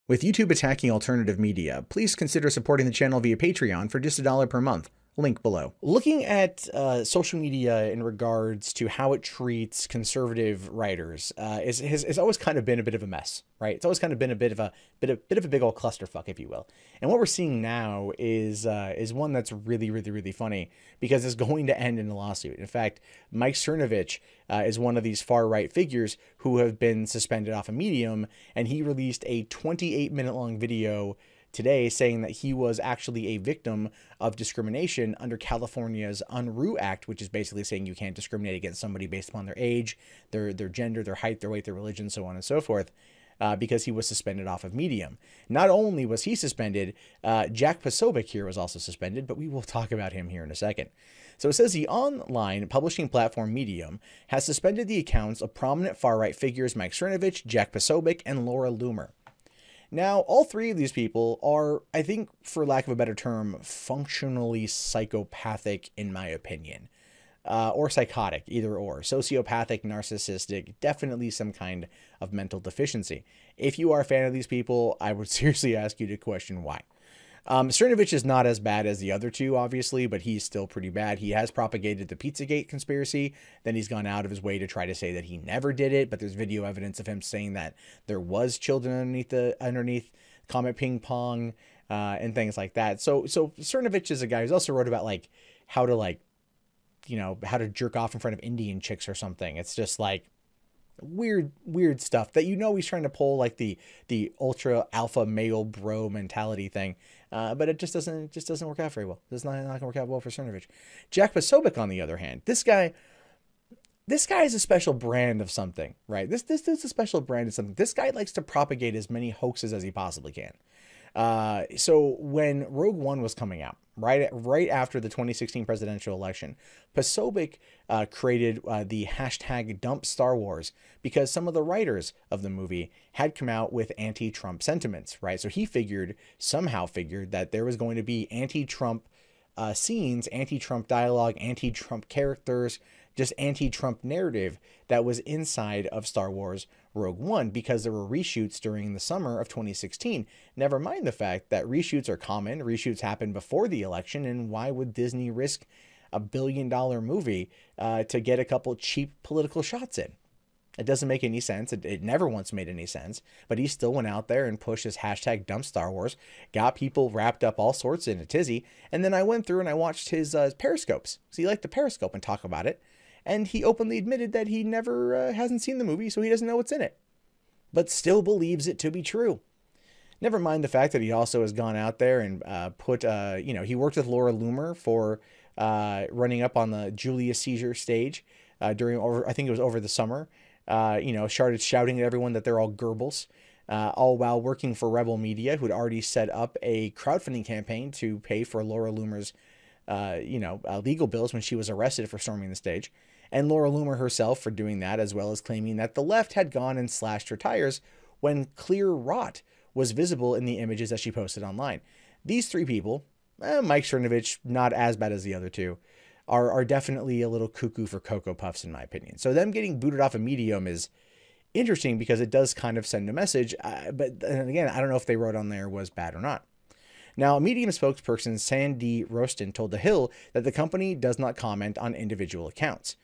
With YouTube attacking alternative media, please consider supporting the channel via Patreon for just $1 per month. Link below. Looking at social media in regards to how it treats conservative writers has always kind of been a bit of a mess, right? It's always kind of been a bit of a big old clusterfuck, if you will. And what we're seeing now is one that's really funny because it's going to end in a lawsuit. In fact, Mike Cernovich is one of these far right figures who have been suspended off of Medium, and he released a 28-minute long video today saying that he was actually a victim of discrimination under California's Unruh Act, which is basically saying you can't discriminate against somebody based upon their age, their gender, their height, their weight, their religion, so on and so forth, because he was suspended off of Medium. Not only was he suspended, Jack Posobiec here was also suspended, but we will talk about him here in a second. So it says the online publishing platform Medium has suspended the accounts of prominent far-right figures Mike Cernovich, Jack Posobiec, and Laura Loomer. Now, all three of these people are, I think, for lack of a better term, functionally psychopathic, in my opinion. Or psychotic, either or. Sociopathic, narcissistic, definitely some kind of mental deficiency. If you are a fan of these people, I would seriously ask you to question why. Cernovich is not as bad as the other two, obviously, but he's still pretty bad. He has propagated the Pizzagate conspiracy. Then he's gone out of his way to try to say that he never did it, but there's video evidence of him saying that there was children underneath Comet Ping Pong, and things like that. So Cernovich is a guy who's also wrote about how to jerk off in front of Indian chicks or something. It's just like weird stuff that he's trying to pull, like the ultra alpha male bro mentality thing, but it just doesn't work out very well. It's not gonna work out well for Cernovich. Jack Posobiec, on the other hand, this guy is a special brand of something, right? This is a special brand of something. This guy likes to propagate as many hoaxes as he possibly can. So when Rogue One was coming out, right after the 2016 presidential election, Posobiec created the hashtag Dump Star Wars because some of the writers of the movie had come out with anti-Trump sentiments, right? So he somehow figured that there was going to be anti-Trump scenes, anti-Trump dialogue, anti-Trump characters, just anti-Trump narrative that was inside of Star Wars Rogue One because there were reshoots during the summer of 2016. Never mind the fact that reshoots are common. Reshoots happen before the election, and why would Disney risk $1 billion movie to get a couple cheap political shots in? It doesn't make any sense. It never once made any sense, but he still went out there and pushed his hashtag Dump Star Wars, got people wrapped up all sorts in a tizzy, and then I went through and I watched his periscopes. So he liked to periscope and talk about it. And he openly admitted that he never hasn't seen the movie, so he doesn't know what's in it, but still believes it to be true. Never mind the fact that he also has gone out there and he worked with Laura Loomer for running up on the Julius Caesar stage I think it was over the summer. Started shouting at everyone that they're all Goebbels, all while working for Rebel Media, who had already set up a crowdfunding campaign to pay for Laura Loomer's legal bills when she was arrested for storming the stage. And Laura Loomer herself for doing that, as well as claiming that the left had gone and slashed her tires when clear rot was visible in the images that she posted online. These three people, Mike Cernovich, not as bad as the other two, are definitely a little cuckoo for Cocoa Puffs, in my opinion. So them getting booted off of Medium is interesting because it does kind of send a message. But again, I don't know if they wrote on there was bad or not. Now, a Medium spokesperson, Sandy Roston, told The Hill that the company does not comment on individual accounts.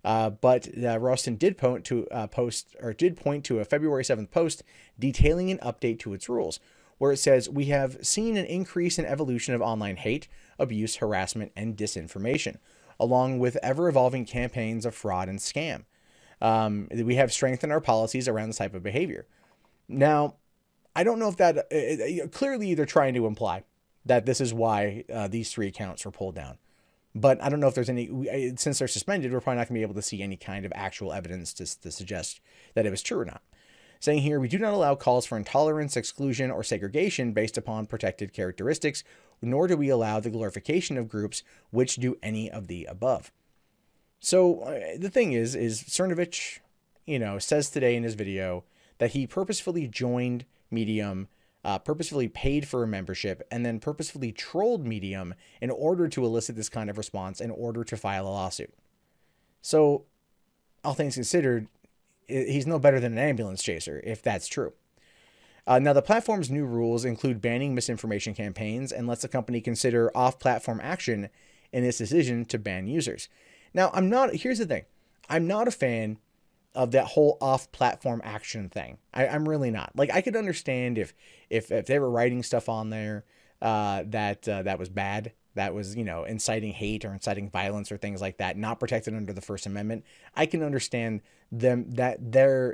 But Roston did point to a February 7th post detailing an update to its rules, where it says, "We have seen an increase in evolution of online hate, abuse, harassment, and disinformation, along with ever-evolving campaigns of fraud and scam. We have strengthened our policies around this type of behavior." Now, I don't know if that clearly they're trying to imply that this is why these three accounts were pulled down. But I don't know if there's any, since they're suspended, we're probably not going to be able to see any kind of actual evidence to suggest that it was true or not. Saying here, "We do not allow calls for intolerance, exclusion, or segregation based upon protected characteristics, nor do we allow the glorification of groups which do any of the above." So the thing is Cernovich, says today in his video that he purposefully joined Medium, purposefully paid for a membership, and then purposefully trolled Medium in order to elicit this kind of response, in order to file a lawsuit. So, all things considered, he's no better than an ambulance chaser, if that's true. Now, the platform's new rules include banning misinformation campaigns and lets the company consider off-platform action in its decision to ban users. Now, here's the thing. I'm not a fan of that whole off-platform action thing. I'm really not. Like, I could understand if they were writing stuff on there that was bad, that was, inciting hate or inciting violence or things like that, not protected under the First Amendment. I can understand there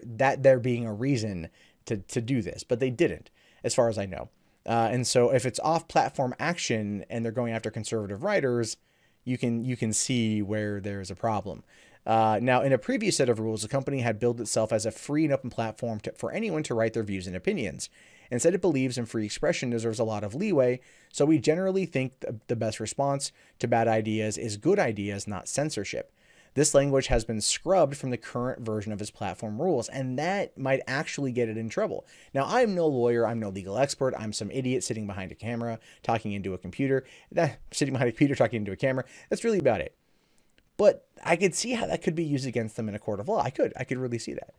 being a reason to do this, but they didn't, as far as I know. And so if it's off-platform action and they're going after conservative writers, you can see where there's a problem. Now, in a previous set of rules, the company had billed itself as a free and open platform for anyone to write their views and opinions. Instead, it believes in free expression deserves a lot of leeway, so we generally think the best response to bad ideas is good ideas, not censorship. This language has been scrubbed from the current version of its platform rules, and that might actually get it in trouble. Now, I'm no lawyer, I'm no legal expert, I'm some idiot sitting behind a camera, talking into a computer. Sitting behind a computer, talking into a camera. That's really about it. But I could see how that could be used against them in a court of law. I could really see that.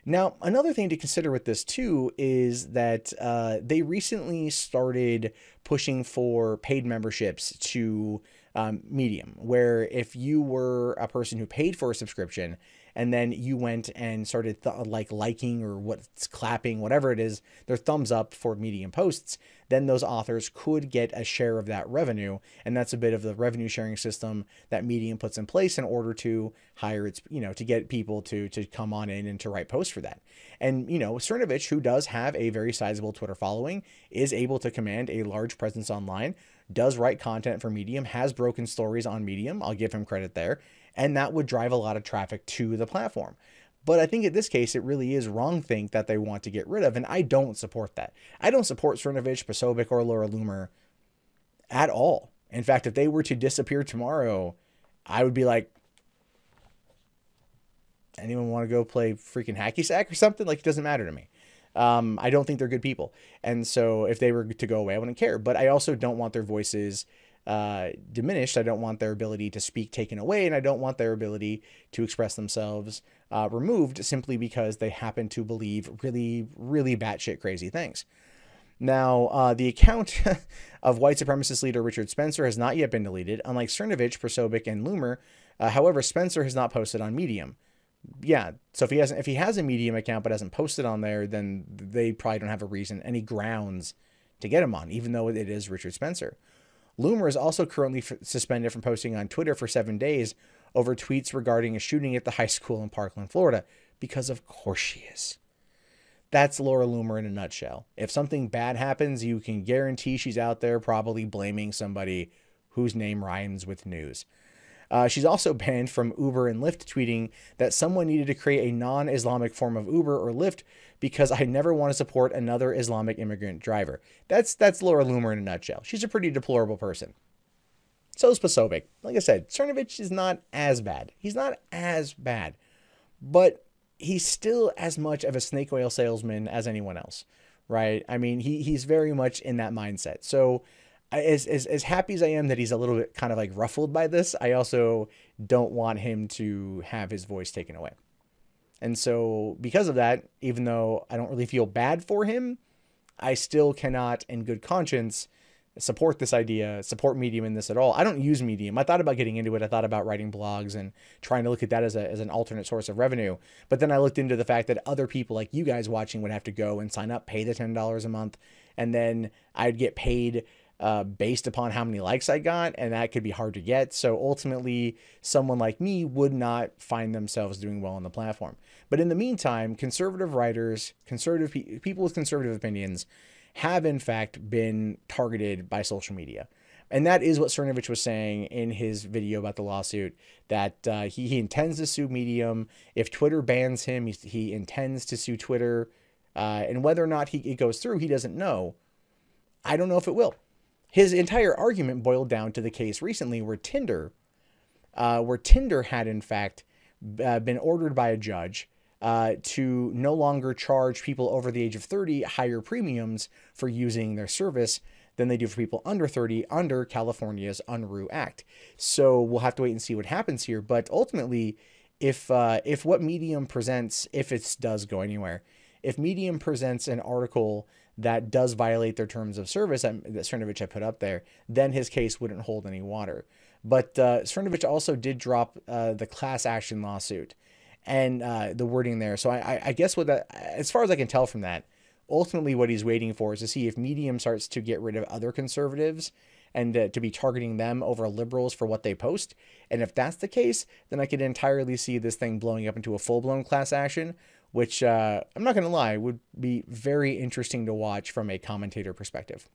Now, another thing to consider with this too is that they recently started pushing for paid memberships to Medium, where if you were a person who paid for a subscription and then you went and started liking or what's clapping, whatever it is, their thumbs up for Medium posts, then those authors could get a share of that revenue. And that's a bit of the revenue sharing system that Medium puts in place in order to hire its, to get people to come on in and to write posts for that. And, Cernovich, who does have a very sizable Twitter following, is able to command a large presence online, does write content for Medium, has broken stories on Medium. I'll give him credit there. And that would drive a lot of traffic to the platform. But I think in this case, it really is wrongthink that they want to get rid of. And I don't support that. I don't support Cernovich, Posobiec, or Laura Loomer at all. In fact, if they were to disappear tomorrow, I would be like, anyone want to go play freaking hacky sack or something? Like, it doesn't matter to me. I don't think they're good people. And so if they were to go away, I wouldn't care. But I also don't want their voices diminished. I don't want their ability to speak taken away. And I don't want their ability to express themselves removed simply because they happen to believe really, really batshit crazy things. Now, the account of white supremacist leader Richard Spencer has not yet been deleted, unlike Cernovich, Posobiec, and Loomer. However, Spencer has not posted on Medium. Yeah, so if he has a Medium account but hasn't posted on there, then they probably don't have a reason, any grounds to get him on, even though it is Richard Spencer. Loomer is also currently suspended from posting on Twitter for 7 days over tweets regarding a shooting at the high school in Parkland, Florida, because of course she is. That's Laura Loomer in a nutshell. If something bad happens, you can guarantee she's out there probably blaming somebody whose name rhymes with news. She's also banned from Uber and Lyft, tweeting that someone needed to create a non-Islamic form of Uber or Lyft because I never want to support another Islamic immigrant driver. That's Laura Loomer in a nutshell. She's a pretty deplorable person. So is Posobiec. Like I said, Cernovich is not as bad. He's not as bad, but he's still as much of a snake oil salesman as anyone else, right? I mean, he's very much in that mindset. So as happy as I am that he's a little bit kind of like ruffled by this, I also don't want him to have his voice taken away. And so because of that, even though I don't really feel bad for him, I still cannot in good conscience support this idea, support Medium in this at all. I don't use Medium. I thought about getting into it. I thought about writing blogs and trying to look at that as an alternate source of revenue. But then I looked into the fact that other people like you guys watching would have to go and sign up, pay the $10 a month, and then I'd get paid based upon how many likes I got, and that could be hard to get. So ultimately, someone like me would not find themselves doing well on the platform. But in the meantime, conservative writers, people with conservative opinions have in fact been targeted by social media. And that is what Cernovich was saying in his video about the lawsuit, that he intends to sue Medium. If Twitter bans him, he intends to sue Twitter. And whether or not it goes through, he doesn't know. I don't know if it will. His entire argument boiled down to the case recently where Tinder had in fact been ordered by a judge to no longer charge people over the age of 30 higher premiums for using their service than they do for people under 30 under California's Unruh Act. So we'll have to wait and see what happens here. But ultimately, if what Medium presents, if it does go anywhere, If Medium presents an article that does violate their terms of service that Cernovich had put up there, then his case wouldn't hold any water. But Cernovich also did drop the class action lawsuit and the wording there. So I guess what that, as far as I can tell from that, ultimately what he's waiting for is to see if Medium starts to get rid of other conservatives and to be targeting them over liberals for what they post. And if that's the case, then I could entirely see this thing blowing up into a full-blown class action, which I'm not going to lie, would be very interesting to watch from a commentator perspective.